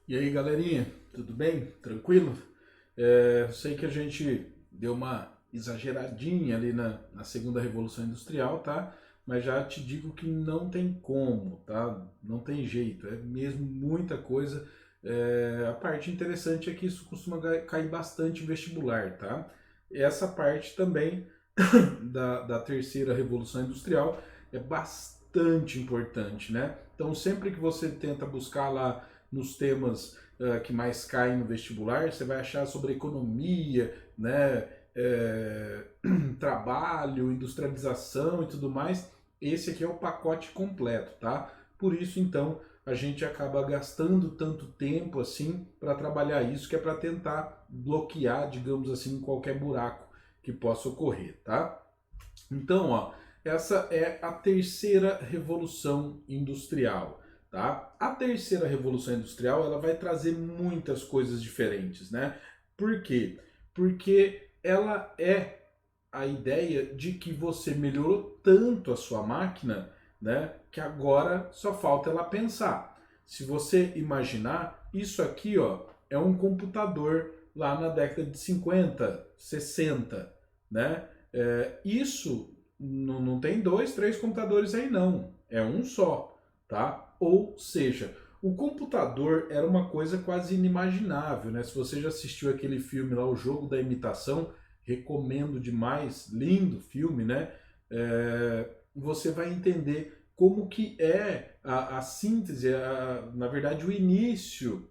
E aí, galerinha, tudo bem? Tranquilo? Sei que a gente deu uma exageradinha ali na segunda Revolução Industrial, tá? Mas já te digo que não tem como, tá? Não tem jeito, é mesmo muita coisa. A parte interessante é que isso costuma cair bastante em vestibular, tá? Essa parte também da terceira Revolução Industrial é bastante importante, né? Então, sempre que você tenta buscar lá nos temas que mais caem no vestibular, você vai achar sobre economia, né, trabalho, industrialização e tudo mais. Esse aqui é o pacote completo, tá? Por isso, então, a gente acaba gastando tanto tempo assim para trabalhar isso, que é para tentar bloquear, digamos assim, qualquer buraco que possa ocorrer, tá? Então, ó, essa é a terceira revolução industrial, tá? A terceira revolução industrial, ela vai trazer muitas coisas diferentes, né? Por quê? Porque ela é a ideia de que você melhorou tanto a sua máquina, né, que agora só falta ela pensar. Se você imaginar, isso aqui, ó, é um computador lá na década de 50, 60, né? Isso não tem dois, três computadores aí não, é um só, tá? Ou seja, o computador era uma coisa quase inimaginável, né? Se você já assistiu aquele filme lá, O Jogo da Imitação, recomendo demais, lindo filme, né? Você vai entender como que é a síntese, na verdade o início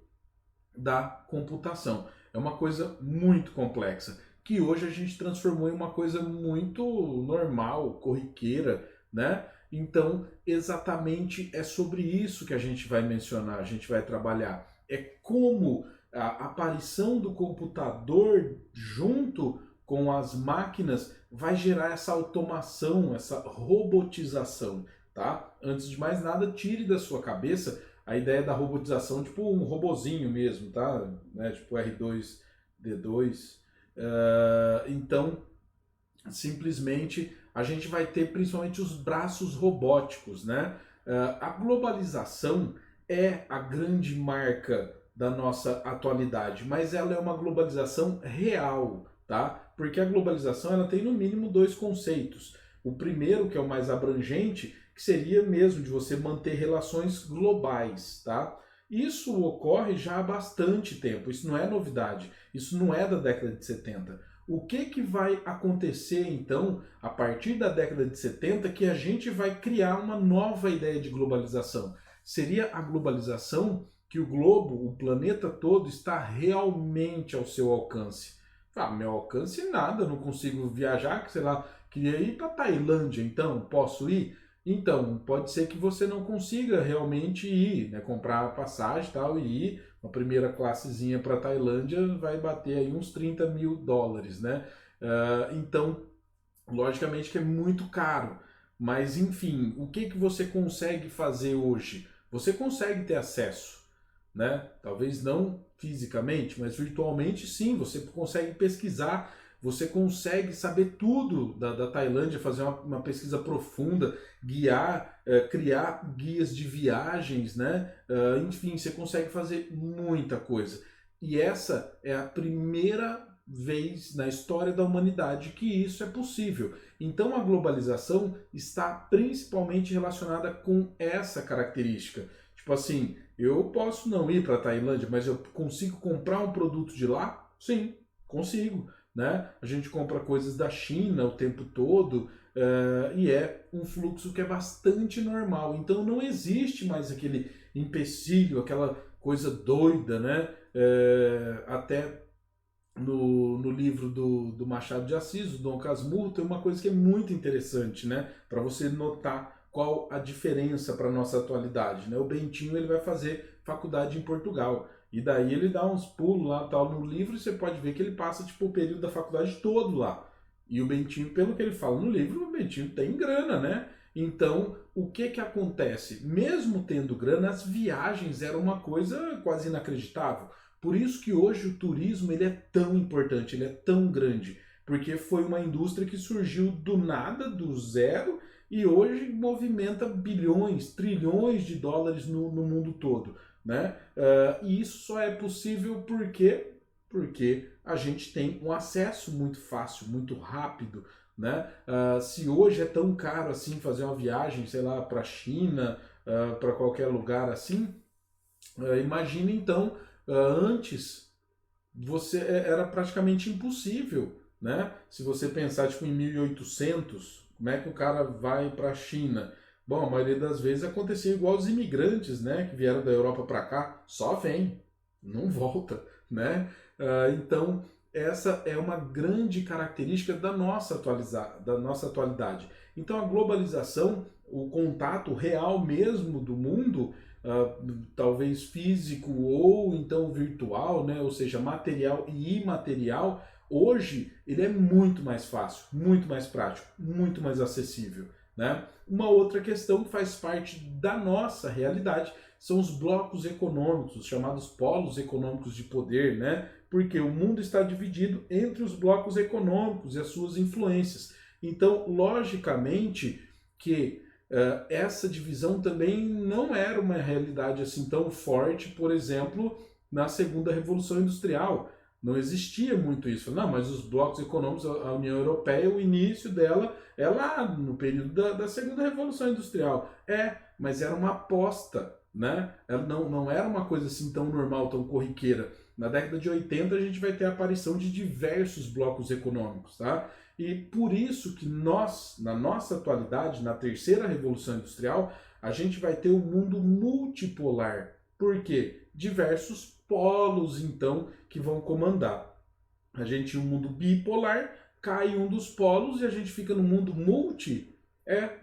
da computação. É uma coisa muito complexa, que hoje a gente transformou em uma coisa muito normal, corriqueira, né? Então, exatamente é sobre isso que a gente vai mencionar, a gente vai trabalhar. É como a aparição do computador junto com as máquinas vai gerar essa automação, essa robotização, tá? Antes de mais nada, tire da sua cabeça a ideia da robotização, tipo um robozinho mesmo, tá? Né? Tipo R2D2. Então, simplesmente, a gente vai ter principalmente os braços robóticos, né? A globalização é a grande marca da nossa atualidade, mas ela é uma globalização real, tá? Porque a globalização ela tem no mínimo dois conceitos. O primeiro, que é o mais abrangente, que seria mesmo de você manter relações globais, tá? Isso ocorre já há bastante tempo, isso não é novidade, isso não é da década de 70. O que vai acontecer então a partir da década de 70 que a gente vai criar uma nova ideia de globalização? Seria a globalização que o globo, o planeta todo, está realmente ao seu alcance. Ah, meu alcance nada, não consigo viajar, sei lá, queria ir para Tailândia, então posso ir? Então, pode ser que você não consiga realmente ir, né, comprar passagem e tal, e ir. Uma primeira classezinha para Tailândia vai bater aí uns US$ 30.000, né? Então, logicamente que é muito caro. Mas, enfim, o que você consegue fazer hoje? Você consegue ter acesso, né? Talvez não fisicamente, mas virtualmente sim, você consegue pesquisar, você consegue saber tudo da Tailândia, fazer uma pesquisa profunda, guiar, criar guias de viagens, né? Enfim, você consegue fazer muita coisa. E essa é a primeira vez na história da humanidade que isso é possível. Então a globalização está principalmente relacionada com essa característica. Tipo assim, eu posso não ir para a Tailândia, mas eu consigo comprar um produto de lá? Sim, consigo. Né? A gente compra coisas da China o tempo todo e é um fluxo que é bastante normal. Então não existe mais aquele empecilho, aquela coisa doida, né? Até no livro do Machado de Assis, o Dom Casmurro, tem uma coisa que é muito interessante, né? Para você notar qual a diferença para a nossa atualidade. Né? O Bentinho ele vai fazer faculdade em Portugal. E daí ele dá uns pulos lá tal no livro e você pode ver que ele passa tipo, o período da faculdade todo lá. E o Bentinho, pelo que ele fala no livro, o Bentinho tem grana, né? Então, o que acontece? Mesmo tendo grana, as viagens eram uma coisa quase inacreditável. Por isso que hoje o turismo ele é tão importante, ele é tão grande, porque foi uma indústria que surgiu do nada, do zero, e hoje movimenta bilhões, trilhões de dólares no mundo todo. né? E isso só é possível porque a gente tem um acesso muito fácil, muito rápido, né? Se hoje é tão caro assim fazer uma viagem, sei lá, para a China, para qualquer lugar assim, imagine então, antes era praticamente impossível, né? Se você pensar tipo em 1800, como é que o cara vai para a China? Bom, a maioria das vezes acontecia igual os imigrantes, né, que vieram da Europa para cá, só vem, não volta, né? Então essa é uma grande característica da nossa atualidade. Então a globalização, o contato real mesmo do mundo, talvez físico ou então virtual, né? Ou seja, material e imaterial, hoje ele é muito mais fácil, muito mais prático, muito mais acessível, né? Uma outra questão que faz parte da nossa realidade são os blocos econômicos, os chamados polos econômicos de poder, né? Porque o mundo está dividido entre os blocos econômicos e as suas influências. Então, logicamente que essa divisão também não era uma realidade assim tão forte, por exemplo, na segunda Revolução Industrial. Não existia muito isso. Não, mas os blocos econômicos, a União Europeia, o início dela é lá no período da segunda Revolução Industrial. Mas era uma aposta, né? Ela não era uma coisa assim tão normal, tão corriqueira. Na década de 80 a gente vai ter a aparição de diversos blocos econômicos, tá? E por isso que nós, na nossa atualidade, na terceira Revolução Industrial, a gente vai ter um mundo multipolar. Por quê? Diversos polos, então, que vão comandar. A gente tinha um mundo bipolar, cai um dos polos e a gente fica no mundo multi.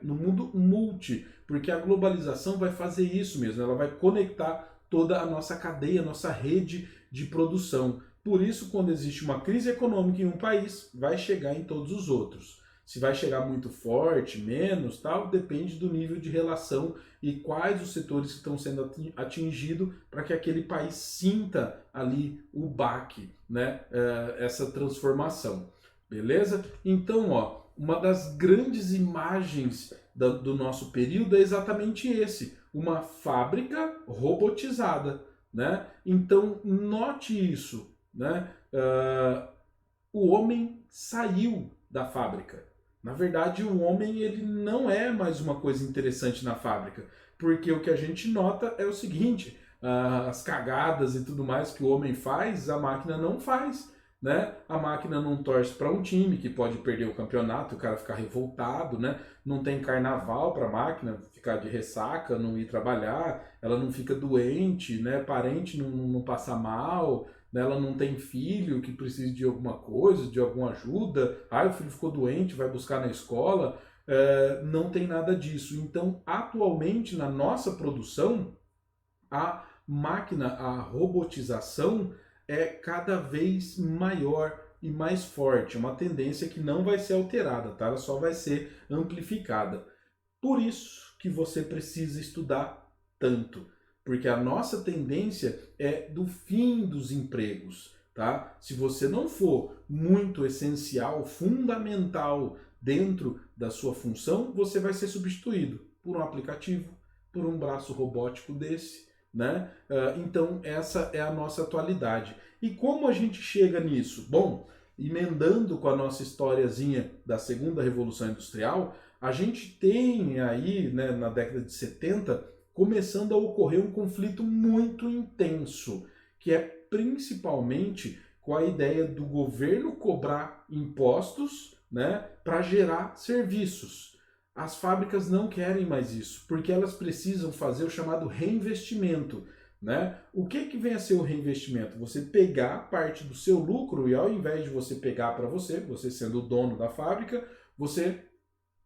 No mundo multi, porque a globalização vai fazer isso mesmo, ela vai conectar toda a nossa cadeia, a nossa rede de produção. Por isso, quando existe uma crise econômica em um país, vai chegar em todos os outros. Se vai chegar muito forte, menos, tal, depende do nível de relação e quais os setores que estão sendo atingidos para que aquele país sinta ali o baque, né? Essa transformação. Beleza? Então, ó, uma das grandes imagens do nosso período é exatamente esse, uma fábrica robotizada, né? Então, note isso, né? O homem saiu da fábrica. Na verdade, o homem ele não é mais uma coisa interessante na fábrica, porque o que a gente nota é o seguinte, as cagadas e tudo mais que o homem faz, a máquina não faz. Né? A máquina não torce para um time que pode perder o campeonato, o cara ficar revoltado, né? Não tem carnaval para a máquina ficar de ressaca, não ir trabalhar, ela não fica doente, né? Parente não passa mal, né? Ela não tem filho que precisa de alguma coisa, de alguma ajuda, o filho ficou doente, vai buscar na escola, não tem nada disso. Então, atualmente, na nossa produção, a máquina, a robotização é cada vez maior e mais forte. É uma tendência que não vai ser alterada, tá? Ela só vai ser amplificada. Por isso que você precisa estudar tanto, porque a nossa tendência é do fim dos empregos, tá? Se você não for muito essencial, fundamental dentro da sua função, você vai ser substituído por um aplicativo, por um braço robótico desse, né? Então essa é a nossa atualidade. E como a gente chega nisso? Bom, emendando com a nossa historiazinha da segunda Revolução Industrial, a gente tem aí, né, na década de 70, começando a ocorrer um conflito muito intenso, que é principalmente com a ideia do governo cobrar impostos, né, para gerar serviços. As fábricas não querem mais isso, porque elas precisam fazer o chamado reinvestimento, né? O que vem a ser o reinvestimento? Você pegar parte do seu lucro e ao invés de você pegar para você sendo o dono da fábrica, você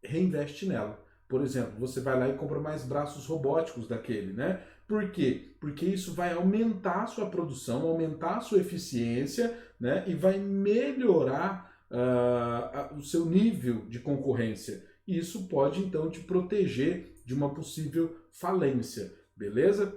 reinveste nela. Por exemplo, você vai lá e compra mais braços robóticos daquele, né? Por quê? Porque isso vai aumentar a sua produção, aumentar a sua eficiência, né? E vai melhorar o seu nível de concorrência. E isso pode, então, te proteger de uma possível falência, beleza?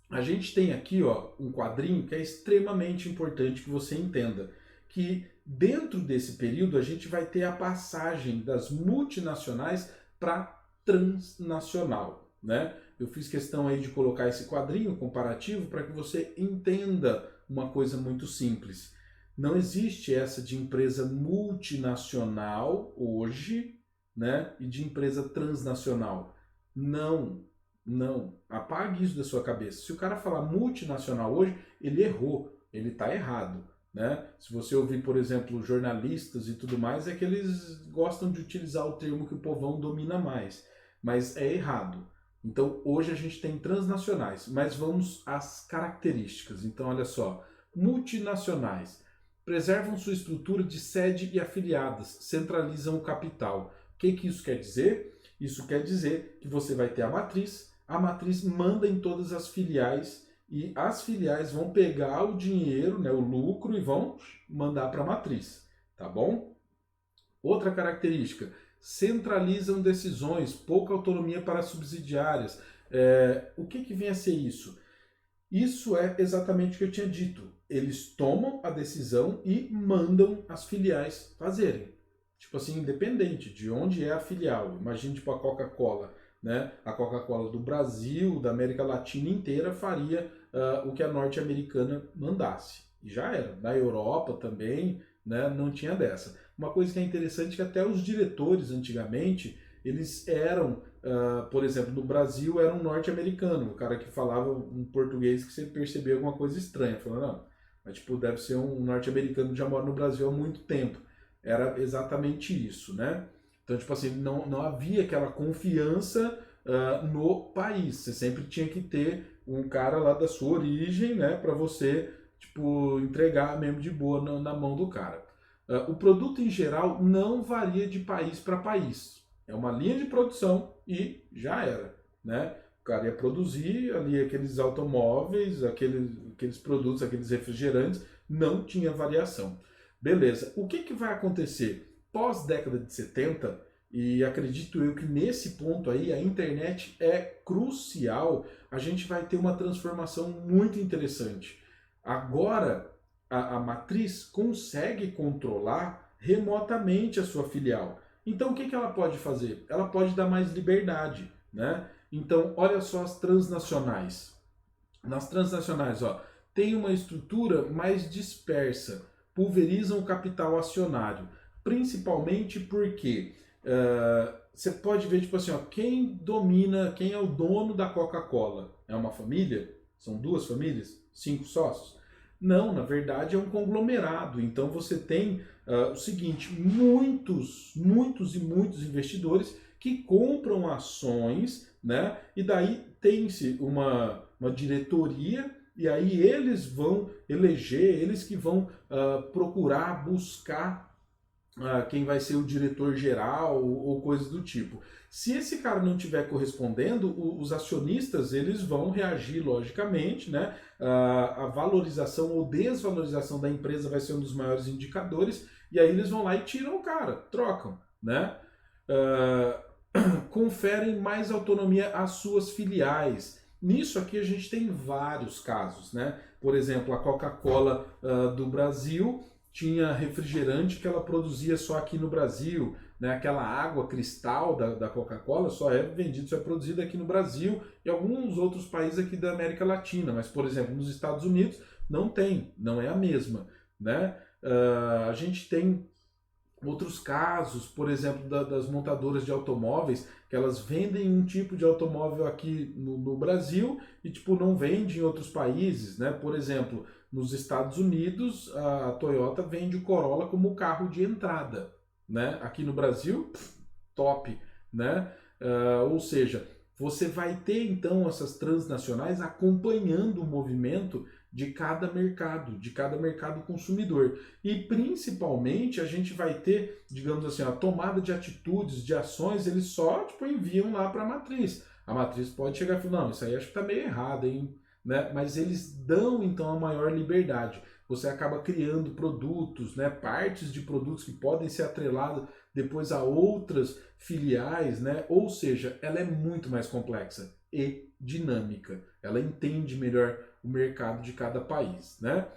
A gente tem aqui, ó, um quadrinho que é extremamente importante que você entenda, que dentro desse período a gente vai ter a passagem das multinacionais para transnacional, né? eu fiz questão aí de colocar esse quadrinho comparativo para que você entenda uma coisa muito simples. Não existe essa de empresa multinacional hoje, né, e de empresa transnacional. Não, não. Apague isso da sua cabeça. Se o cara falar multinacional hoje, ele errou, ele está errado. Né? Se você ouvir, por exemplo, jornalistas e tudo mais, é que eles gostam de utilizar o termo que o povão domina mais. Mas é errado. Então, hoje a gente tem transnacionais, mas vamos às características. Então, olha só. Multinacionais. Preservam sua estrutura de sede e afiliadas, centralizam o capital. O que isso quer dizer? Isso quer dizer que você vai ter a matriz manda em todas as filiais e as filiais vão pegar o dinheiro, né, o lucro, e vão mandar para a matriz, tá bom? Outra característica, centralizam decisões, pouca autonomia para subsidiárias. O que vem a ser isso? Isso é exatamente o que eu tinha dito. Eles tomam a decisão e mandam as filiais fazerem. Tipo assim, independente de onde é a filial. Imagine tipo a Coca-Cola. Né? A Coca-Cola do Brasil, da América Latina inteira, faria o que a norte-americana mandasse. E já era. Na Europa também, né? Não tinha dessa. Uma coisa que é interessante é que até os diretores, antigamente, eles eram, por exemplo, no Brasil era um norte-americano, o cara que falava um português que você percebeu alguma coisa estranha. Falando, não, mas tipo, deve ser um norte-americano que já mora no Brasil há muito tempo. Era exatamente isso, né? Então, tipo assim, não havia aquela confiança no país. Você sempre tinha que ter um cara lá da sua origem, né, para você, tipo, entregar mesmo de boa na mão do cara. O produto em geral não varia de país para país. É uma linha de produção e já era, né? O cara ia produzir ali aqueles automóveis, aqueles produtos, aqueles refrigerantes, não tinha variação. Beleza, o que vai acontecer? Pós-década de 70, e acredito eu que nesse ponto aí a internet é crucial, a gente vai ter uma transformação muito interessante. Agora, a matriz consegue controlar remotamente a sua filial. Então, o que ela pode fazer? Ela pode dar mais liberdade, né? Então, olha só as transnacionais. Nas transnacionais, ó, tem uma estrutura mais dispersa, pulverizam o capital acionário, principalmente porque você pode ver, tipo assim, ó, quem domina, quem é o dono da Coca-Cola? É uma família? São duas famílias? 5 sócios? Não, na verdade é um conglomerado. Então você tem o seguinte, muitos investidores que compram ações, né? E daí tem-se uma diretoria e aí eles vão eleger, eles que vão procurar, buscar quem vai ser o diretor geral ou coisas do tipo. Se esse cara não estiver correspondendo, os acionistas eles vão reagir logicamente, né? A valorização ou desvalorização da empresa vai ser um dos maiores indicadores e aí eles vão lá e tiram o cara, trocam, né? Conferem mais autonomia às suas filiais. Nisso aqui a gente tem vários casos, né? Por exemplo, a Coca-Cola do Brasil tinha refrigerante que ela produzia só aqui no Brasil, né? Aquela água cristal da Coca-Cola só é vendida, só é produzida aqui no Brasil e alguns outros países aqui da América Latina, mas, por exemplo, nos Estados Unidos não tem, não é a mesma, né? A gente tem outros casos, por exemplo, das montadoras de automóveis, que elas vendem um tipo de automóvel aqui no Brasil e tipo não vende em outros países, né? Por exemplo, nos Estados Unidos, a Toyota vende o Corolla como carro de entrada, né? Aqui no Brasil, top, né? Ou seja, você vai ter então essas transnacionais acompanhando o movimento de cada mercado consumidor. E principalmente a gente vai ter, digamos assim, a tomada de atitudes, de ações, eles só tipo, enviam lá para a matriz. A matriz pode chegar e falar, não, isso aí acho que está meio errado, hein? Né? Mas eles dão então a maior liberdade. Você acaba criando produtos, né? Partes de produtos que podem ser atreladas depois a outras filiais, né? Ou seja, ela é muito mais complexa e dinâmica. Ela entende melhor o mercado de cada país, né?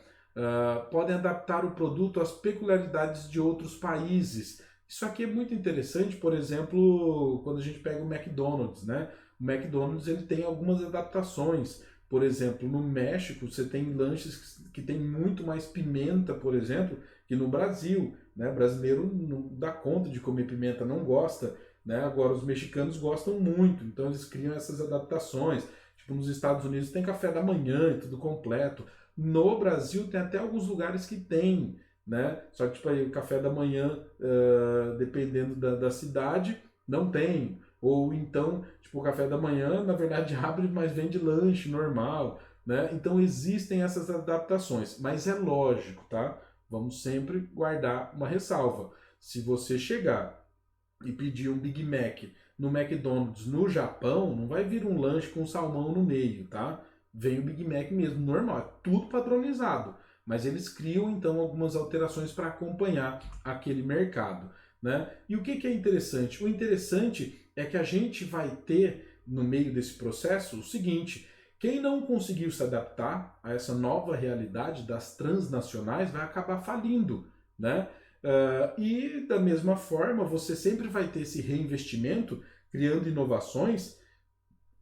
Podem adaptar o produto às peculiaridades de outros países. Isso aqui é muito interessante, por exemplo, quando a gente pega o McDonald's, né? O McDonald's ele tem algumas adaptações. Por exemplo, no México você tem lanches que tem muito mais pimenta, por exemplo, que no Brasil, né? O brasileiro não dá conta de comer pimenta, não gosta, né? Agora os mexicanos gostam muito, então eles criam essas adaptações. Tipo, nos Estados Unidos tem café da manhã e tudo completo. No Brasil tem até alguns lugares que tem, né? Só que tipo aí o café da manhã, dependendo da cidade, não tem. Ou então, tipo, o café da manhã, na verdade, abre, mas vende lanche normal, né? Então existem essas adaptações, mas é lógico, tá? Vamos sempre guardar uma ressalva. Se você chegar e pedir um Big Mac no McDonald's no Japão, não vai vir um lanche com salmão no meio, tá? Vem o Big Mac mesmo, normal, é tudo padronizado. Mas eles criam então algumas alterações para acompanhar aquele mercado, né? E o que é interessante? O interessante é que a gente vai ter no meio desse processo o seguinte: quem não conseguiu se adaptar a essa nova realidade das transnacionais vai acabar falindo, né? E da mesma forma, você sempre vai ter esse reinvestimento criando inovações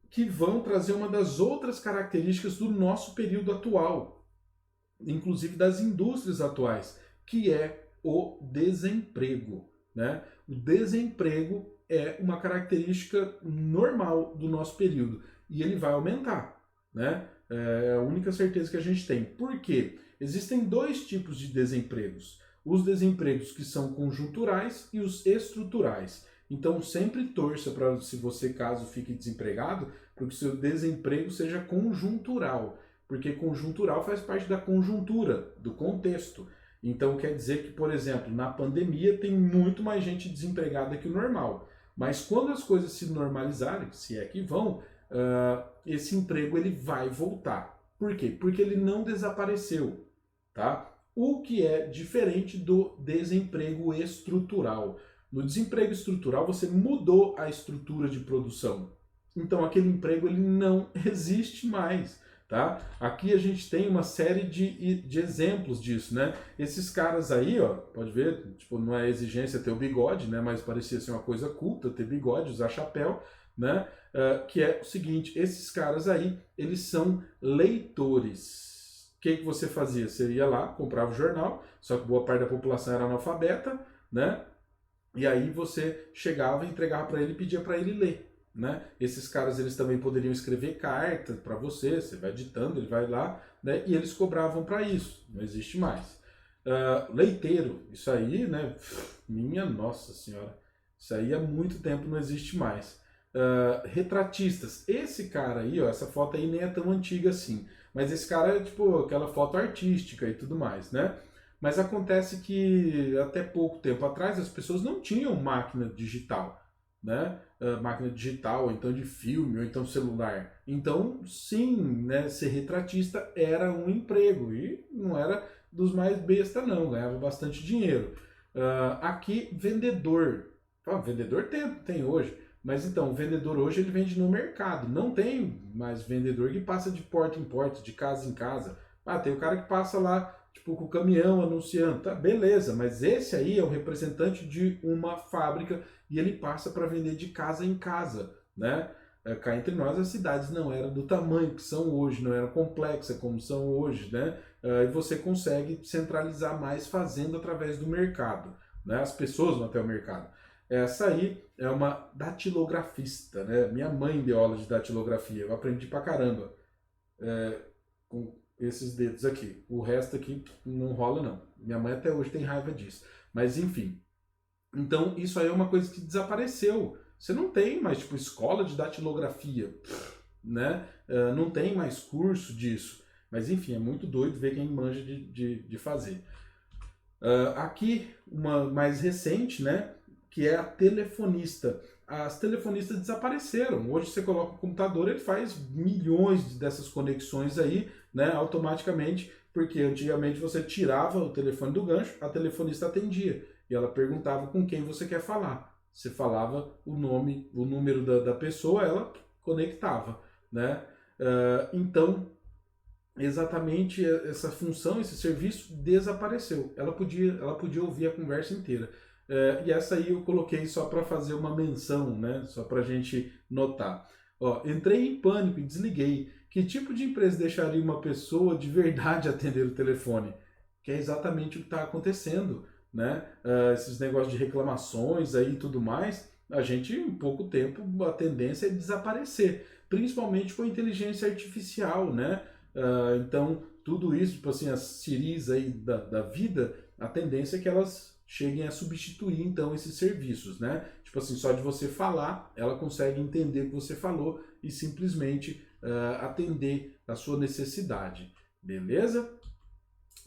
que vão trazer uma das outras características do nosso período atual, inclusive das indústrias atuais, que é o desemprego, né? O desemprego é uma característica normal do nosso período e ele vai aumentar, né? É a única certeza que a gente tem. Por quê? Existem dois tipos de desempregos: os desempregos que são conjunturais e os estruturais. Então sempre torça para, se você caso fique desempregado, para que o seu desemprego seja conjuntural, porque conjuntural faz parte da conjuntura, do contexto. Então quer dizer que, por exemplo, na pandemia tem muito mais gente desempregada que o normal. Mas quando as coisas se normalizarem, se é que vão, esse emprego ele vai voltar. Por quê? Porque ele não desapareceu, tá? O que é diferente do desemprego estrutural. No desemprego estrutural, você mudou a estrutura de produção. Então, aquele emprego ele não existe mais, tá? Aqui a gente tem uma série de exemplos disso, né? Esses caras aí, ó, pode ver, tipo, não é exigência ter o bigode, né? Mas parecia ser uma coisa culta ter bigode, usar chapéu, né? Que é o seguinte: esses caras aí, eles são leitores. O que você fazia? Você ia lá, comprava o jornal, só que boa parte da população era analfabeta, né? E aí você chegava, entregava para ele e pedia para ele ler, né? Esses caras eles também poderiam escrever cartas para você, você vai ditando, ele vai lá, né? E eles cobravam para isso, não existe mais. Leiteiro, isso aí, né? Minha nossa senhora, isso aí há muito tempo não existe mais. Retratistas, esse cara aí, ó, essa foto aí nem é tão antiga assim, mas esse cara é tipo aquela foto artística e tudo mais, né? Mas acontece que até pouco tempo atrás as pessoas não tinham máquina digital, né? Máquina digital, ou então de filme, ou então celular. Então, sim, né, ser retratista era um emprego e não era dos mais besta não, ganhava bastante dinheiro. Aqui, vendedor. Vendedor tem hoje, mas então, o vendedor hoje ele vende no mercado. Não tem mais vendedor que passa de porta em porta, de casa em casa. Tem o cara que passa lá, tipo, com o caminhão anunciando. Tá, beleza, mas esse aí é o representante de uma fábrica e ele passa para vender de casa em casa, né? Cá entre nós, as cidades não eram do tamanho que são hoje, não eram complexas como são hoje, né? E você consegue centralizar mais fazendo através do mercado, né? As pessoas vão até o mercado. Essa aí é uma datilografista, né? Minha mãe deu aula de datilografia, eu aprendi pra caramba com esses dedos aqui. O resto aqui não rola não. Minha mãe até hoje tem raiva disso. Mas enfim. Então isso aí é uma coisa que desapareceu. Você não tem mais tipo escola de datilografia, né? Não tem mais curso disso. Mas enfim, é muito doido ver quem manja de fazer. Aqui uma mais recente, né? Que é a telefonista. As telefonistas desapareceram. Hoje você coloca o computador, ele faz milhões dessas conexões aí, né, automaticamente, porque antigamente você tirava o telefone do gancho, a telefonista atendia e ela perguntava com quem você quer falar. Você falava o nome, o número da pessoa, ela conectava, né? Então, exatamente essa função, esse serviço desapareceu. Ela podia ouvir a conversa inteira. E essa aí eu coloquei só para fazer uma menção, né? Só para a gente notar. Ó, entrei em pânico e desliguei. Que tipo de empresa deixaria uma pessoa de verdade atender o telefone? Que é exatamente o que está acontecendo, né? Esses negócios de reclamações aí e tudo mais, a gente, em pouco tempo, a tendência é desaparecer, principalmente com a inteligência artificial, né? Então, tudo isso, tipo assim, as Siris aí da vida, a tendência é que elas cheguem a substituir, então, esses serviços, né? Tipo assim, só de você falar, ela consegue entender o que você falou e simplesmente atender a sua necessidade, beleza?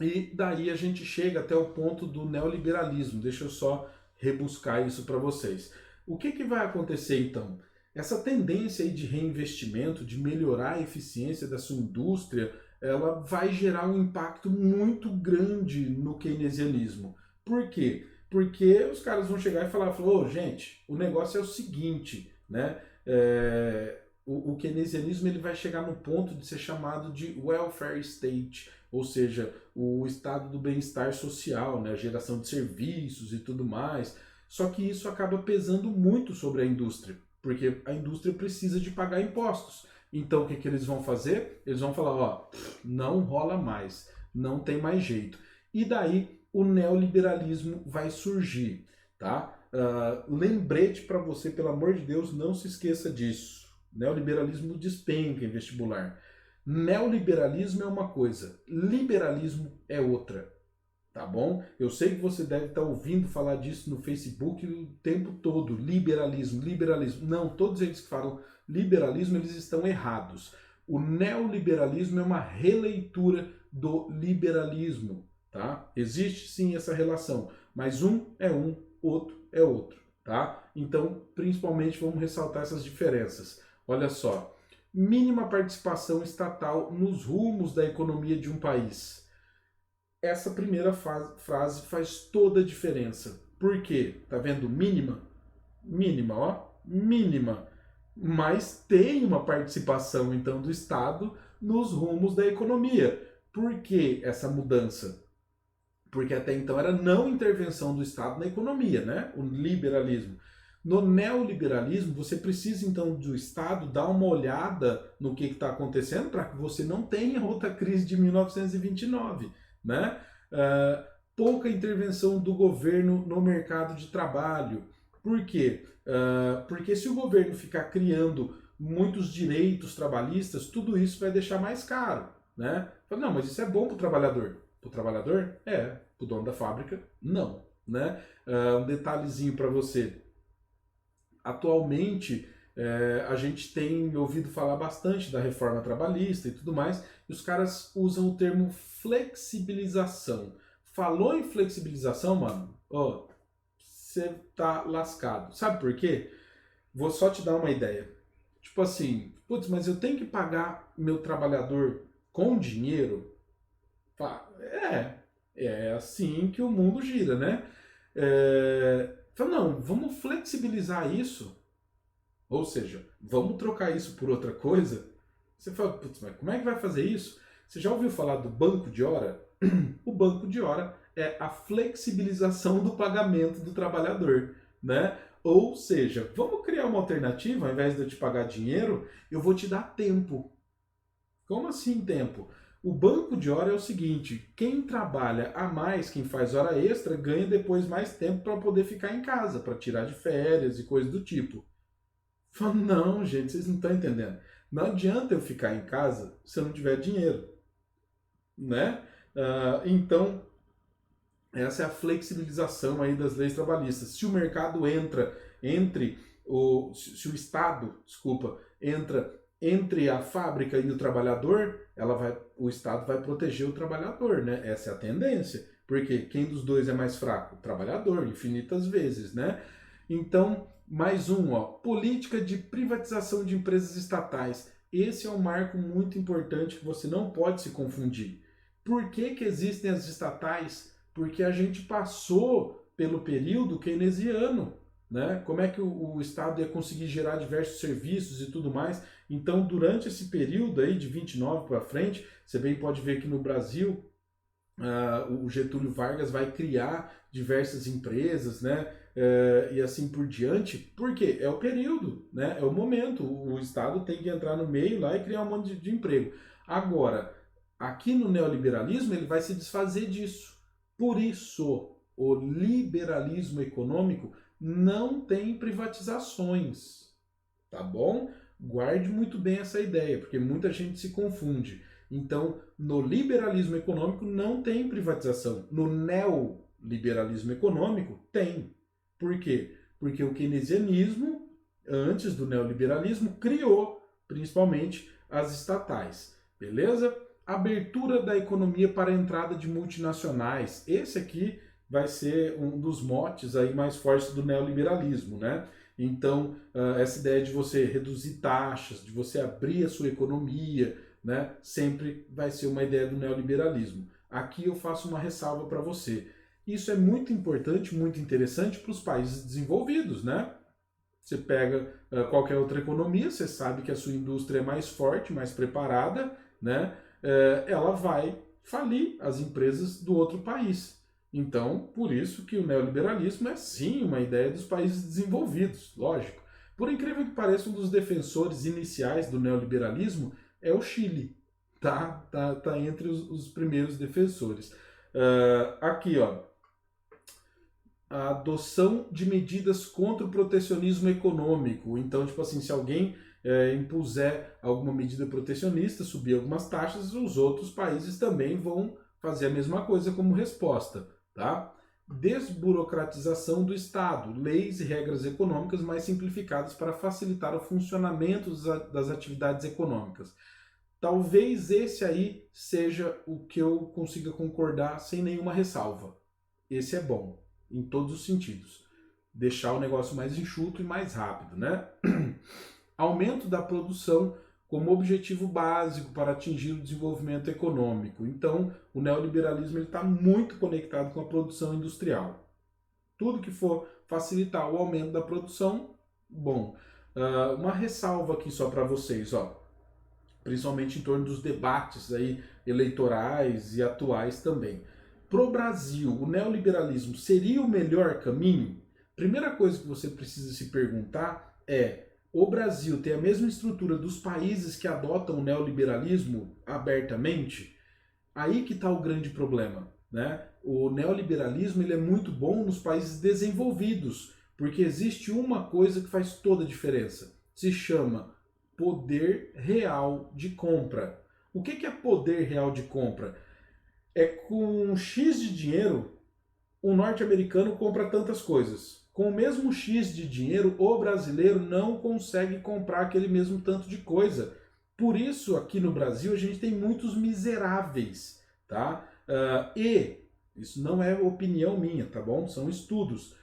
E daí a gente chega até o ponto do neoliberalismo. Deixa eu só rebuscar isso para vocês. O que vai acontecer então? Essa tendência aí de reinvestimento, de melhorar a eficiência da sua indústria, ela vai gerar um impacto muito grande no keynesianismo. Por quê? Porque os caras vão chegar e falar, oh, gente, o negócio é o seguinte, né? O keynesianismo ele vai chegar no ponto de ser chamado de welfare state, ou seja, o estado do bem-estar social, né? A geração de serviços e tudo mais. Só que isso acaba pesando muito sobre a indústria, porque a indústria precisa de pagar impostos. Então o que eles vão fazer? Eles vão falar, ó, não rola mais, não tem mais jeito. E daí o neoliberalismo vai surgir, tá? Lembrete para você, pelo amor de Deus, não se esqueça disso. Neoliberalismo despenca em vestibular. Neoliberalismo é uma coisa, liberalismo é outra, tá bom? Eu sei que você deve estar ouvindo falar disso no Facebook o tempo todo, liberalismo, liberalismo. Não, todos eles que falam liberalismo, eles estão errados. O neoliberalismo é uma releitura do liberalismo, tá? Existe sim essa relação, mas um é um, outro é outro, tá? Então, principalmente, vamos ressaltar essas diferenças. Olha só, mínima participação estatal nos rumos da economia de um país. Essa primeira frase faz toda a diferença. Por quê? Tá vendo? Mínima. Mínima, ó. Mínima. Mas tem uma participação, então, do Estado nos rumos da economia. Por que essa mudança? Porque até então era não intervenção do Estado na economia, né? O liberalismo. No neoliberalismo, você precisa então do Estado dar uma olhada no que está acontecendo para que você não tenha outra crise de 1929, né? Pouca intervenção do governo no mercado de trabalho. Por quê? Porque se o governo ficar criando muitos direitos trabalhistas, tudo isso vai deixar mais caro, né? Não, mas isso é bom para o trabalhador. Para o trabalhador? É. Para o dono da fábrica? Não, né? Um detalhezinho para você. Atualmente, a gente tem ouvido falar bastante da reforma trabalhista e tudo mais, e os caras usam o termo flexibilização. Falou em flexibilização, mano, ó, você tá lascado. Sabe por quê? Vou só te dar uma ideia. Tipo assim, putz, mas eu tenho que pagar meu trabalhador com dinheiro? É assim que o mundo gira, né? Fala, não, vamos flexibilizar isso. Ou seja, vamos trocar isso por outra coisa. Você fala, putz, mas como é que vai fazer isso? Você já ouviu falar do banco de hora? O banco de hora é a flexibilização do pagamento do trabalhador, né? Ou seja, vamos criar uma alternativa, ao invés de eu te pagar dinheiro, eu vou te dar tempo. Como assim tempo? O banco de hora é o seguinte, quem trabalha a mais, quem faz hora extra, ganha depois mais tempo para poder ficar em casa, para tirar de férias e coisas do tipo. Fala, não, gente, vocês não estão entendendo. Não adianta eu ficar em casa se eu não tiver dinheiro, né? Então, essa é a flexibilização aí das leis trabalhistas. Se o mercado entra se o Estado, desculpa, entra entre a fábrica e o trabalhador, o Estado vai proteger o trabalhador, né? Essa é a tendência. Porque quem dos dois é mais fraco? O trabalhador, infinitas vezes, né? Então, mais um, ó, política de privatização de empresas estatais. Esse é um marco muito importante que você não pode se confundir. Por que existem as estatais? Porque a gente passou pelo período keynesiano, né? Como é que o Estado ia conseguir gerar diversos serviços e tudo mais? Então, durante esse período aí de 29 para frente, você bem pode ver que no Brasil o Getúlio Vargas vai criar diversas empresas, né? e assim por diante. Por quê? É o período, né? É o momento. O Estado tem que entrar no meio lá e criar um monte de emprego. Agora, aqui no neoliberalismo, ele vai se desfazer disso. Por isso, o liberalismo econômico não tem privatizações, tá bom? Guarde muito bem essa ideia, porque muita gente se confunde. Então, no liberalismo econômico não tem privatização. No neoliberalismo econômico tem. Por quê? Porque o keynesianismo, antes do neoliberalismo, criou principalmente as estatais. Beleza? Abertura da economia para a entrada de multinacionais. Esse aqui vai ser um dos motes aí mais fortes do neoliberalismo, né? Então, essa ideia de você reduzir taxas, de você abrir a sua economia, né, sempre vai ser uma ideia do neoliberalismo. Aqui eu faço uma ressalva para você. Isso é muito importante, muito interessante para os países desenvolvidos, né? Você pega qualquer outra economia, você sabe que a sua indústria é mais forte, mais preparada, né? Ela vai falir as empresas do outro país. Então, por isso que o neoliberalismo é sim uma ideia dos países desenvolvidos, lógico. Por incrível que pareça, um dos defensores iniciais do neoliberalismo é o Chile, tá entre os primeiros defensores. Aqui, ó, a adoção de medidas contra o protecionismo econômico. Então, tipo assim, se alguém impuser alguma medida protecionista, subir algumas taxas, os outros países também vão fazer a mesma coisa como resposta, tá? Desburocratização do Estado, leis e regras econômicas mais simplificadas para facilitar o funcionamento das atividades econômicas. Talvez esse aí seja o que eu consiga concordar sem nenhuma ressalva. Esse é bom, em todos os sentidos. Deixar o negócio mais enxuto e mais rápido, né? Aumento da produção como objetivo básico para atingir o desenvolvimento econômico. Então, o neoliberalismo está muito conectado com a produção industrial. Tudo que for facilitar o aumento da produção, bom. Uma ressalva aqui só para vocês, ó, principalmente em torno dos debates aí eleitorais e atuais também. Para o Brasil, o neoliberalismo seria o melhor caminho? Primeira coisa que você precisa se perguntar é: o Brasil tem a mesma estrutura dos países que adotam o neoliberalismo abertamente? Aí que está o grande problema, né? O neoliberalismo ele é muito bom nos países desenvolvidos, porque existe uma coisa que faz toda a diferença. Se chama poder real de compra. O que é poder real de compra? É com um X de dinheiro, o norte-americano compra tantas coisas. Com o mesmo X de dinheiro, o brasileiro não consegue comprar aquele mesmo tanto de coisa. Por isso, aqui no Brasil, a gente tem muitos miseráveis, tá? E, isso não é opinião minha, tá bom? São estudos.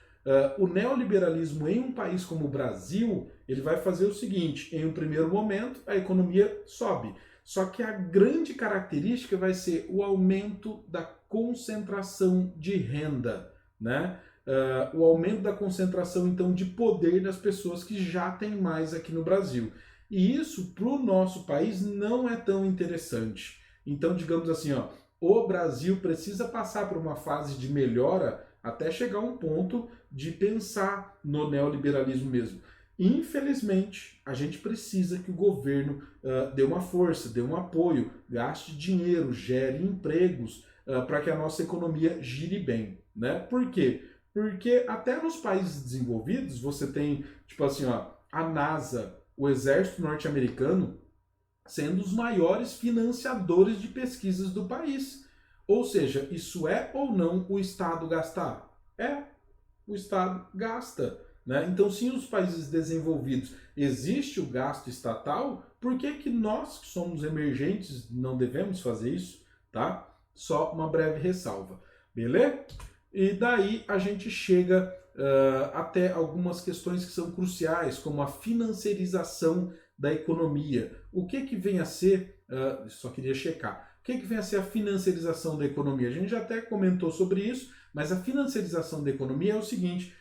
O neoliberalismo em um país como o Brasil, ele vai fazer o seguinte: em um primeiro momento, a economia sobe. Só que a grande característica vai ser o aumento da concentração de renda, né? O aumento da concentração, então, de poder das pessoas que já têm mais aqui no Brasil. E isso, para o nosso país, não é tão interessante. Então, digamos assim, ó, o Brasil precisa passar por uma fase de melhora até chegar a um ponto de pensar no neoliberalismo mesmo. Infelizmente, a gente precisa que o governo dê uma força, dê um apoio, gaste dinheiro, gere empregos para que a nossa economia gire bem, né? Por quê? Porque até nos países desenvolvidos você tem, tipo assim, ó, a NASA, o exército norte-americano, sendo os maiores financiadores de pesquisas do país. Ou seja, isso é ou não o Estado gastar? É, o Estado gasta. Né? Então, se nos países desenvolvidos existe o gasto estatal, por que nós, que somos emergentes, não devemos fazer isso? Tá? Só uma breve ressalva. Beleza? E daí a gente chega até algumas questões que são cruciais, como a financiarização da economia. O que vem a ser, só queria checar, o que vem a ser a financiarização da economia? A gente já até comentou sobre isso, mas a financiarização da economia é o seguinte: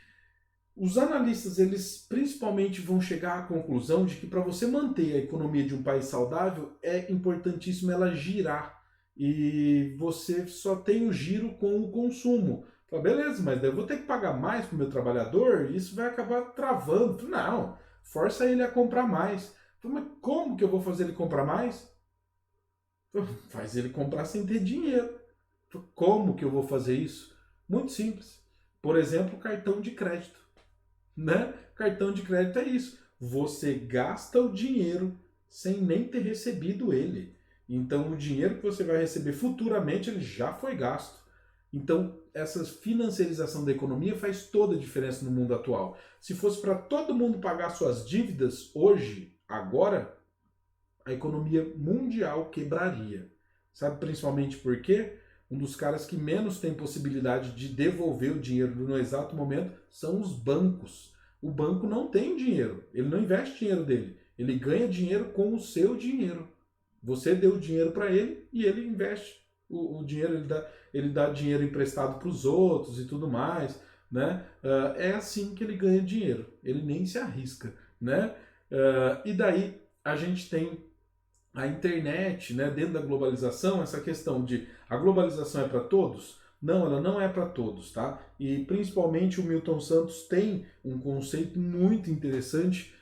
os analistas, eles principalmente vão chegar à conclusão de que para você manter a economia de um país saudável, é importantíssimo ela girar. E você só tem o giro com o consumo. Fala, beleza, mas daí eu vou ter que pagar mais para o meu trabalhador e isso vai acabar travando. Fala, não, força ele a comprar mais. Fala, mas como que eu vou fazer ele comprar mais? Fala, faz ele comprar sem ter dinheiro. Fala, como que eu vou fazer isso? Muito simples. Por exemplo, cartão de crédito. Né? Cartão de crédito é isso. Você gasta o dinheiro sem nem ter recebido ele. Então, o dinheiro que você vai receber futuramente, ele já foi gasto. Então, essa financiarização da economia faz toda a diferença no mundo atual. Se fosse para todo mundo pagar suas dívidas hoje, agora, a economia mundial quebraria. Sabe principalmente por quê? Um dos caras que menos tem possibilidade de devolver o dinheiro no exato momento são os bancos. O banco não tem dinheiro, ele não investe dinheiro dele, ele ganha dinheiro com o seu dinheiro. Você deu o dinheiro para ele e ele investe o dinheiro, ele dá dinheiro emprestado para os outros e tudo mais, né? É assim que ele ganha dinheiro, ele nem se arrisca, né? E daí a gente tem a internet, né, dentro da globalização, essa questão de a globalização é para todos? Não, ela não é para todos, tá? E principalmente o Milton Santos tem um conceito muito interessante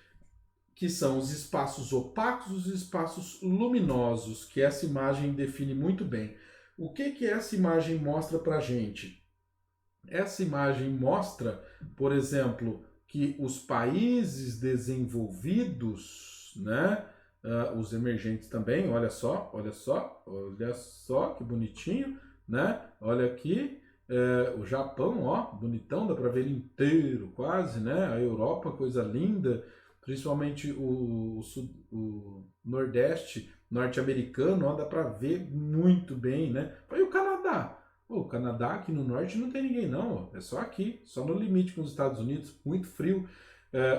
que são os espaços opacos e os espaços luminosos, que essa imagem define muito bem. O que que essa imagem mostra para a gente? Essa imagem mostra, por exemplo, que os países desenvolvidos, né, os emergentes também, olha só que bonitinho, né? Olha aqui, o Japão, ó, bonitão, dá para ver ele inteiro quase, né? A Europa, coisa linda, principalmente o Nordeste norte-americano, ó, dá para ver muito bem, né? E o Canadá? Pô, o Canadá aqui no norte não tem ninguém não, ó. É só aqui, só no limite com os Estados Unidos, muito frio.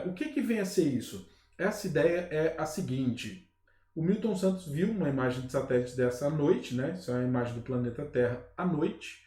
O que que vem a ser isso? Essa ideia é a seguinte: o Milton Santos viu uma imagem de satélite dessa à noite, né? Isso é uma imagem do planeta Terra à noite,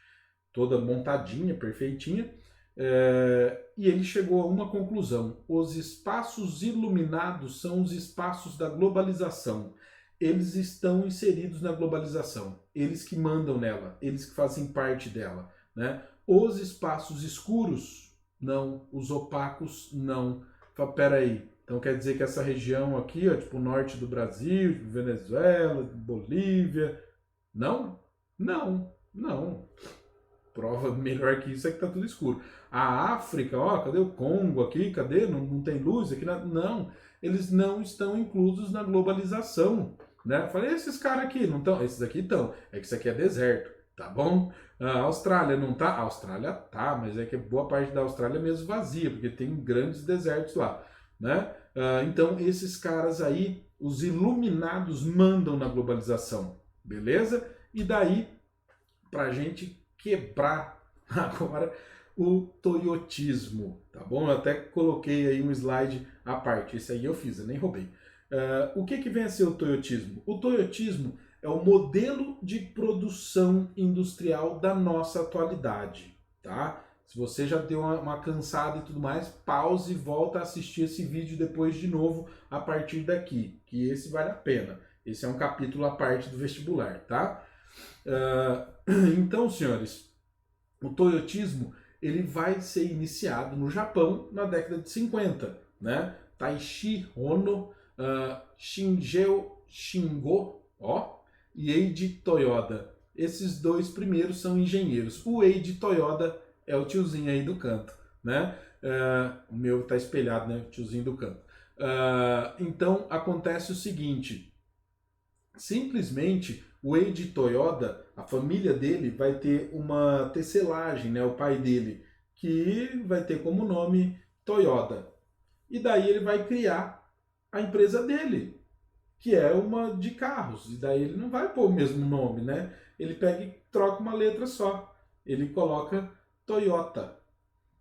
toda montadinha, perfeitinha, e ele chegou a uma conclusão: os espaços iluminados são os espaços da globalização. Eles estão inseridos na globalização, eles que mandam nela, eles que fazem parte dela, né? Os espaços escuros, não, os opacos, não. Peraí, então quer dizer que essa região aqui, ó, tipo o norte do Brasil, Venezuela, Bolívia, não? Não, não. Prova melhor que isso é que tá tudo escuro. A África, ó, cadê o Congo aqui? Cadê? Não tem luz aqui? Não, eles não estão inclusos na globalização, né? Falei, esses caras aqui não estão? Esses aqui estão. É que isso aqui é deserto, tá bom? A Austrália não tá? A Austrália tá, mas é que boa parte da Austrália é mesmo vazia, porque tem grandes desertos lá, né? Então esses caras aí, os iluminados, mandam na globalização, beleza? E daí, pra gente quebrar agora o toyotismo, tá bom? Eu até coloquei aí um slide à parte, esse aí eu fiz, eu nem roubei. O que que vem a ser o toyotismo? O toyotismo é o modelo de produção industrial da nossa atualidade, tá? Se você já deu uma cansada e tudo mais, pause e volta a assistir esse vídeo depois de novo a partir daqui, que esse vale a pena. Esse é um capítulo à parte do vestibular, tá? Então, senhores, o toyotismo ele vai ser iniciado no Japão na década de 50, né? Taishi Ohno, Shinjeo Shingo, ó, e Eiji Toyoda. Esses dois primeiros são engenheiros. O Eiji Toyoda é o tiozinho aí do canto, né? O meu tá espelhado, né? O tiozinho do canto. Então acontece o seguinte: simplesmente o Eiji Toyoda, a família dele vai ter uma tecelagem, né? O pai dele, que vai ter como nome Toyota. E daí ele vai criar a empresa dele, que é uma de carros. E daí ele não vai pôr o mesmo nome, né? Ele pega e troca uma letra só. Ele coloca Toyota,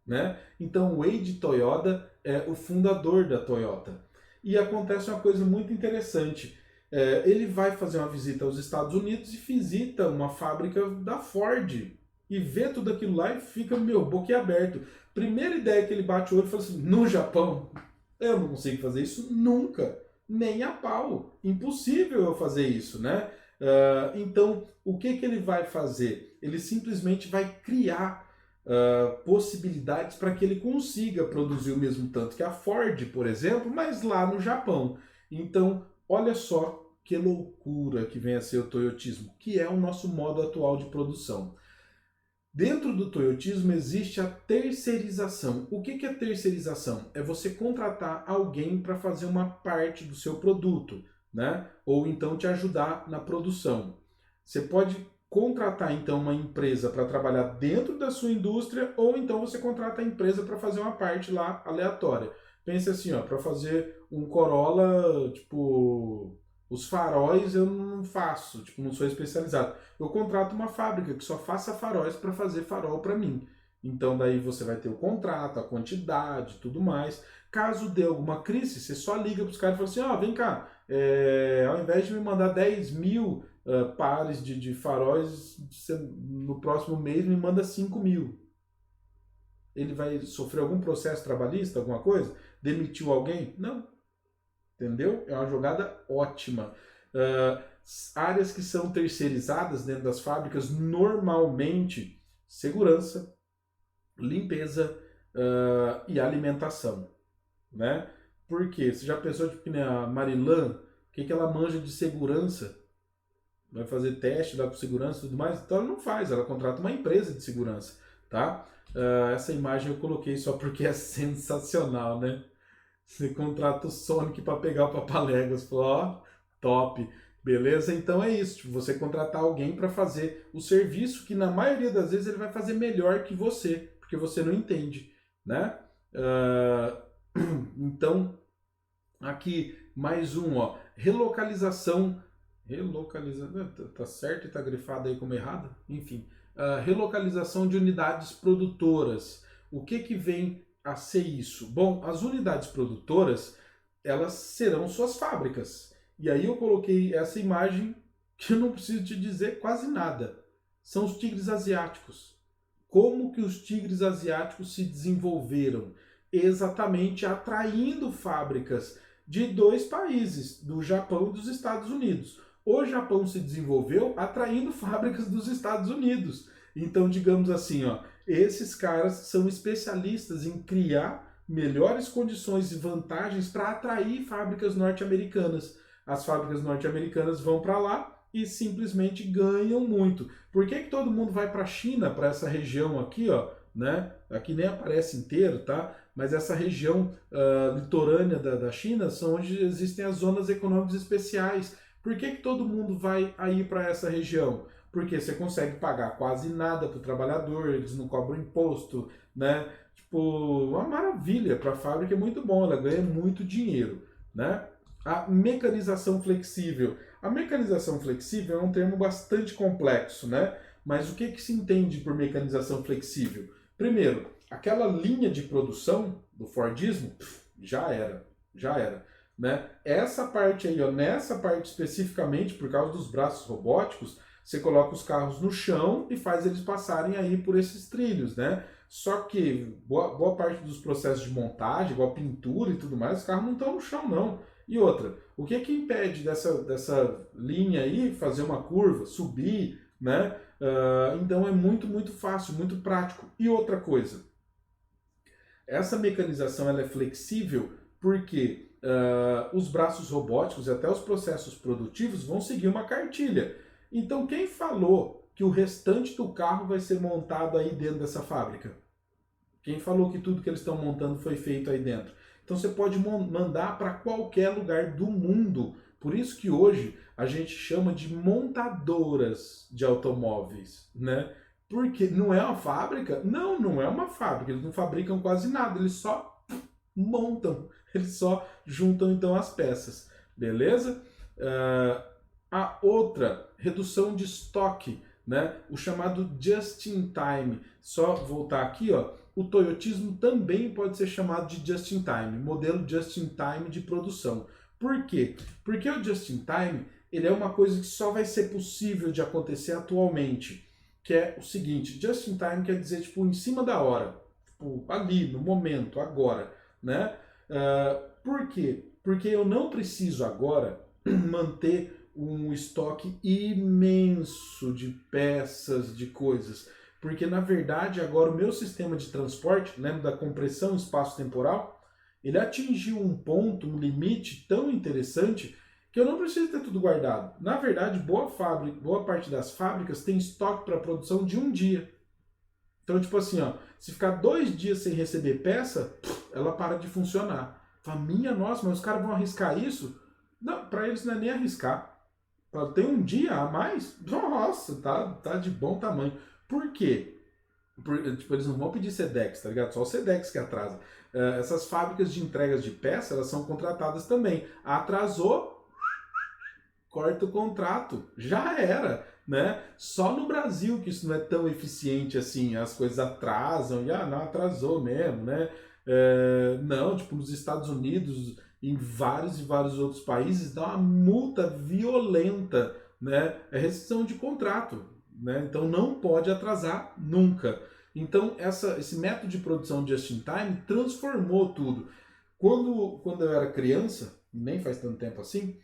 né? Então o Eiji Toyoda é o fundador da Toyota. E acontece uma coisa muito interessante. Ele vai fazer uma visita aos Estados Unidos e visita uma fábrica da Ford. E vê tudo aquilo lá e fica, boquiaberto. Primeira ideia que ele bate o olho e fala assim: no Japão, eu não consigo fazer isso nunca. Nem a pau. Impossível eu fazer isso, né? Então, o que ele vai fazer? Ele simplesmente vai criar possibilidades para que ele consiga produzir o mesmo tanto que a Ford, por exemplo, mas lá no Japão. Então, olha só que loucura que vem a ser o toyotismo, que é o nosso modo atual de produção. Dentro do toyotismo existe a terceirização. O que é terceirização? É você contratar alguém para fazer uma parte do seu produto, né? Ou então te ajudar na produção. Você pode contratar então uma empresa para trabalhar dentro da sua indústria, ou então você contrata a empresa para fazer uma parte lá aleatória. Pense assim, ó, para fazer um Corolla, tipo, os faróis eu não faço, tipo, não sou especializado. Eu contrato uma fábrica que só faça faróis para fazer farol para mim. Então daí você vai ter o contrato, a quantidade, tudo mais. Caso dê alguma crise, você só liga para os caras e fala assim, ó, vem cá, ao invés de me mandar 10 mil pares de faróis, você, no próximo mês me manda 5 mil. Ele vai sofrer algum processo trabalhista, alguma coisa? Demitiu alguém? Não. Entendeu? É uma jogada ótima. Áreas que são terceirizadas dentro das fábricas, normalmente segurança, limpeza e alimentação, né? Por quê? Você já pensou, tipo, que nem a Marilã, o que ela manja de segurança? Vai fazer teste lá com segurança e tudo mais? Então ela não faz, ela contrata uma empresa de segurança, tá? Essa imagem eu coloquei só porque é sensacional, né? Você contrata o Sonic para pegar o Papaléguas. Ó, top. Beleza? Então é isso. Tipo, você contratar alguém para fazer o serviço que na maioria das vezes ele vai fazer melhor que você, porque você não entende, né? Então, aqui mais um, ó. Relocalização. Tá certo e tá grifado aí como errado? Enfim. Relocalização de unidades produtoras. O que vem a ser isso? Bom, as unidades produtoras, elas serão suas fábricas. E aí eu coloquei essa imagem que eu não preciso te dizer quase nada. São os tigres asiáticos. Como que os tigres asiáticos se desenvolveram? Exatamente atraindo fábricas de dois países, do Japão e dos Estados Unidos. O Japão se desenvolveu atraindo fábricas dos Estados Unidos. Então, digamos assim, ó, esses caras são especialistas em criar melhores condições e vantagens para atrair fábricas norte-americanas. As fábricas norte-americanas vão para lá e simplesmente ganham muito. Por que todo mundo vai para a China, para essa região aqui, ó, né? Aqui nem aparece inteiro, tá? Mas essa região litorânea da China são onde existem as zonas econômicas especiais. Por que todo mundo vai aí para essa região? Porque você consegue pagar quase nada para o trabalhador, eles não cobram imposto, né? Tipo, uma maravilha para a fábrica, é muito bom, ela ganha muito dinheiro, né? A mecanização flexível. A mecanização flexível é um termo bastante complexo, né? Mas o que se entende por mecanização flexível? Primeiro, aquela linha de produção do Fordismo, já era. Né? Essa parte aí, ó, nessa parte especificamente, por causa dos braços robóticos, você coloca os carros no chão e faz eles passarem aí por esses trilhos, né? Só que boa parte dos processos de montagem, igual pintura e tudo mais, os carros não estão no chão, não. E outra, o que impede dessa linha aí fazer uma curva, subir, né? Então é muito fácil, muito prático. E outra coisa, essa mecanização ela é flexível porque os braços robóticos e até os processos produtivos vão seguir uma cartilha. Então quem falou que o restante do carro vai ser montado aí dentro dessa fábrica? Quem falou que tudo que eles estão montando foi feito aí dentro? Então você pode mandar para qualquer lugar do mundo. Por isso que hoje a gente chama de montadoras de automóveis, né? Porque não é uma fábrica? Não é uma fábrica. Eles não fabricam quase nada, eles só montam, eles só juntam então as peças, beleza? A outra, redução de estoque, né? O chamado just in time. Só voltar aqui, ó, o toyotismo também pode ser chamado de just in time, modelo just in time de produção. Por quê? Porque o just in time, ele é uma coisa que só vai ser possível de acontecer atualmente, que é o seguinte, just in time quer dizer, tipo, em cima da hora, tipo, ali, no momento, agora, né? Por quê? Porque eu não preciso agora manter um estoque imenso de peças, de coisas. Porque, na verdade, agora o meu sistema de transporte, lembra da compressão espaço-temporal, ele atingiu um ponto, um limite tão interessante que eu não preciso ter tudo guardado. Na verdade, boa parte das fábricas tem estoque para produção de um dia. Então, tipo assim, ó, se ficar 2 dias sem receber peça, ela para de funcionar. Fala, minha nossa, mas os caras vão arriscar isso? Não, para eles não é nem arriscar. Tem um dia a mais? Nossa, tá de bom tamanho. Por quê? Tipo, eles não vão pedir Sedex, tá ligado? Só o Sedex que atrasa. Essas fábricas de entregas de peça, elas são contratadas também. Atrasou, corta o contrato. Já era, né? Só no Brasil que isso não é tão eficiente assim. As coisas atrasam e, não, atrasou mesmo, né? Não, tipo, nos Estados Unidos, em vários e vários outros países, dá uma multa violenta, né? É rescisão de contrato, né? Então não pode atrasar nunca. Então esse método de produção just in time transformou tudo. Quando eu era criança, nem faz tanto tempo assim,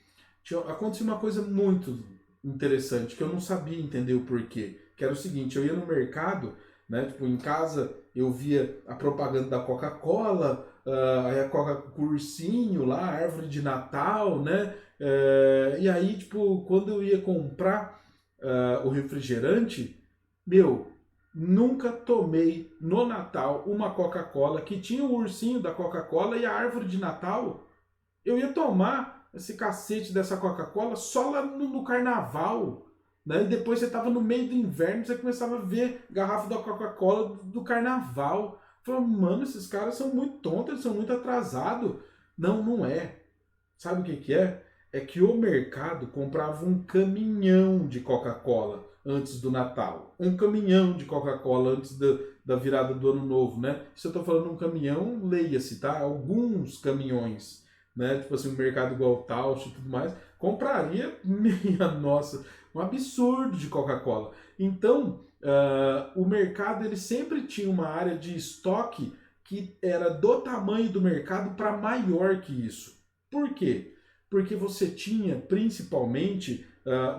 aconteceu uma coisa muito interessante que eu não sabia entender o porquê. Que era o seguinte, eu ia no mercado, né? Tipo, em casa eu via a propaganda da Coca-Cola, aí a Coca com o ursinho lá, a árvore de Natal, né? E aí, tipo, quando eu ia comprar o refrigerante, meu, nunca tomei no Natal uma Coca-Cola que tinha o ursinho da Coca-Cola e a árvore de Natal. Eu ia tomar esse cacete dessa Coca-Cola só lá no carnaval. Né? E depois você estava no meio do inverno, você começava a ver garrafa da Coca-Cola do carnaval. Falei, mano, esses caras são muito tontos, eles são muito atrasados. Não, não é. Sabe o que que é? É que o mercado comprava um caminhão de Coca-Cola antes do Natal. Um caminhão de Coca-Cola antes da virada do Ano Novo, né? Se eu tô falando um caminhão, leia-se, tá? Alguns caminhões, né? Tipo assim, um mercado igual o Tausch e tudo mais, compraria, minha nossa, um absurdo de Coca-Cola. Então, o mercado, ele sempre tinha uma área de estoque que era do tamanho do mercado para maior que isso. Por quê? Porque você tinha, principalmente,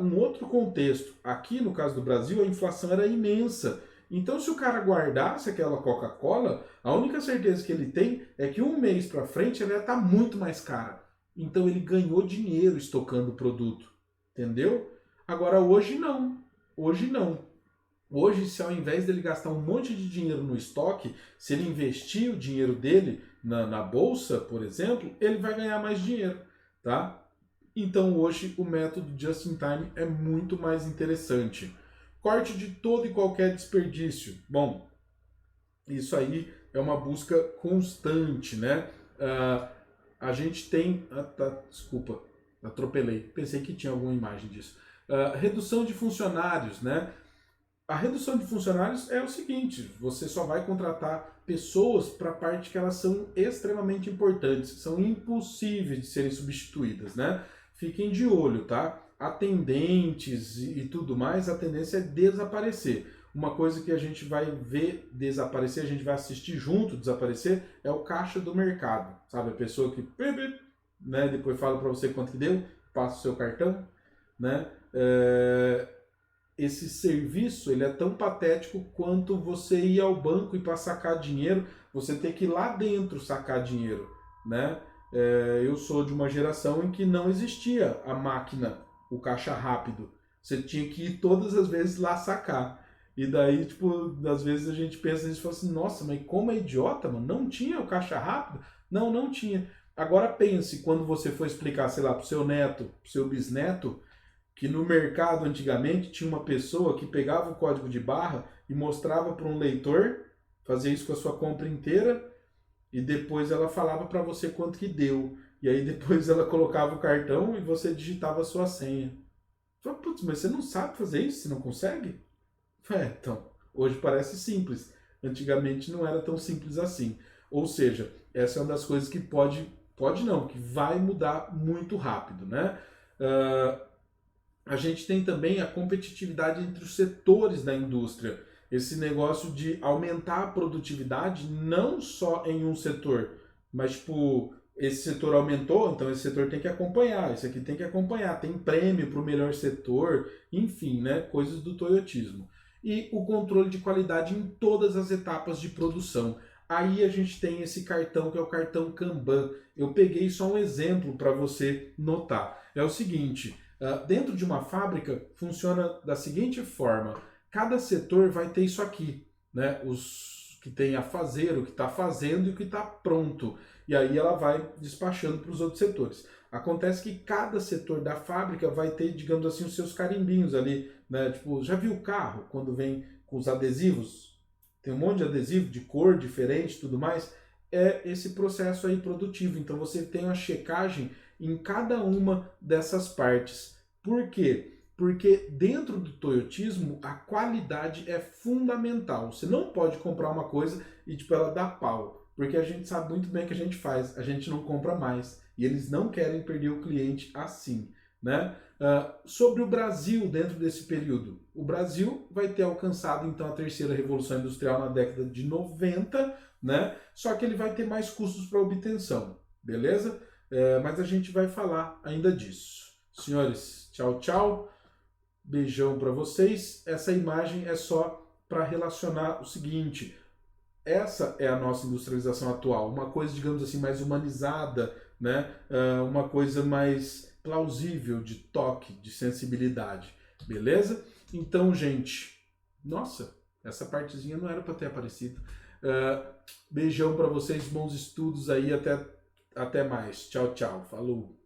um outro contexto. Aqui, no caso do Brasil, a inflação era imensa. Então, se o cara guardasse aquela Coca-Cola, a única certeza que ele tem é que um mês para frente ela ia estar muito mais cara. Então, ele ganhou dinheiro estocando o produto. Entendeu? Agora, hoje não. Hoje não. Hoje, se ao invés dele gastar um monte de dinheiro no estoque, se ele investir o dinheiro dele na bolsa, por exemplo, ele vai ganhar mais dinheiro, tá? Então hoje o método just in time é muito mais interessante. Corte de todo e qualquer desperdício. Bom, isso aí é uma busca constante, né? A gente tem... desculpa, atropelei. Pensei que tinha alguma imagem disso. Redução de funcionários, né? A redução de funcionários é o seguinte, você só vai contratar pessoas para a parte que elas são extremamente importantes, são impossíveis de serem substituídas, né? Fiquem de olho, tá? Atendentes e tudo mais, a tendência é desaparecer. Uma coisa que a gente vai ver desaparecer, a gente vai assistir junto desaparecer, é o caixa do mercado, sabe? A pessoa que, né, depois fala para você quanto que deu, passa o seu cartão, né? Esse serviço ele é tão patético quanto você ir ao banco e para sacar dinheiro, você ter que ir lá dentro sacar dinheiro, né? Eu sou de uma geração em que não existia a máquina, o caixa rápido. Você tinha que ir todas as vezes lá sacar. E daí, tipo, às vezes a gente pensa nisso e fala assim, nossa, mas como é idiota, mano, não tinha o caixa rápido? Não, não tinha. Agora pense, quando você for explicar, sei lá, pro seu neto, pro seu bisneto, que no mercado antigamente tinha uma pessoa que pegava o código de barra e mostrava para um leitor, fazia isso com a sua compra inteira e depois ela falava para você quanto que deu. E aí depois ela colocava o cartão e você digitava a sua senha. Falei, putz, mas você não sabe fazer isso? Você não consegue? Então, hoje parece simples. Antigamente não era tão simples assim. Ou seja, essa é uma das coisas que pode não, que vai mudar muito rápido, né? A gente tem também a competitividade entre os setores da indústria. Esse negócio de aumentar a produtividade não só em um setor, mas tipo, esse setor aumentou, então esse setor tem que acompanhar, esse aqui tem que acompanhar, tem prêmio para o melhor setor, enfim, né, coisas do toyotismo. e o controle de qualidade em todas as etapas de produção. Aí a gente tem esse cartão que é o cartão Kanban. Eu peguei só um exemplo para você notar. É o seguinte, dentro de uma fábrica funciona da seguinte forma: cada setor vai ter isso aqui, né? Os que tem a fazer, o que está fazendo e o que está pronto. E aí ela vai despachando para os outros setores. Acontece que cada setor da fábrica vai ter, digamos assim, os seus carimbinhos ali, né? Tipo, já viu o carro quando vem com os adesivos? Tem um monte de adesivo de cor diferente e tudo mais. É esse processo aí produtivo. Então você tem uma checagem em cada uma dessas partes. Por quê? Porque dentro do toyotismo a qualidade é fundamental. Você não pode comprar uma coisa e tipo, ela dá pau. Porque a gente sabe muito bem o que a gente faz. A gente não compra mais. E eles não querem perder o cliente assim, né? Sobre o Brasil dentro desse período. O Brasil vai ter alcançado então a terceira revolução industrial na década de 90, né? Só que ele vai ter mais custos para obtenção, beleza? Mas a gente vai falar ainda disso. Senhores, tchau, tchau. Beijão para vocês. Essa imagem é só para relacionar o seguinte: essa é a nossa industrialização atual, uma coisa, digamos assim, mais humanizada, né? Uma coisa mais plausível de toque, de sensibilidade, beleza? Então, gente, nossa, essa partezinha não era para ter aparecido. Beijão para vocês, bons estudos aí, até mais. Tchau, tchau, falou!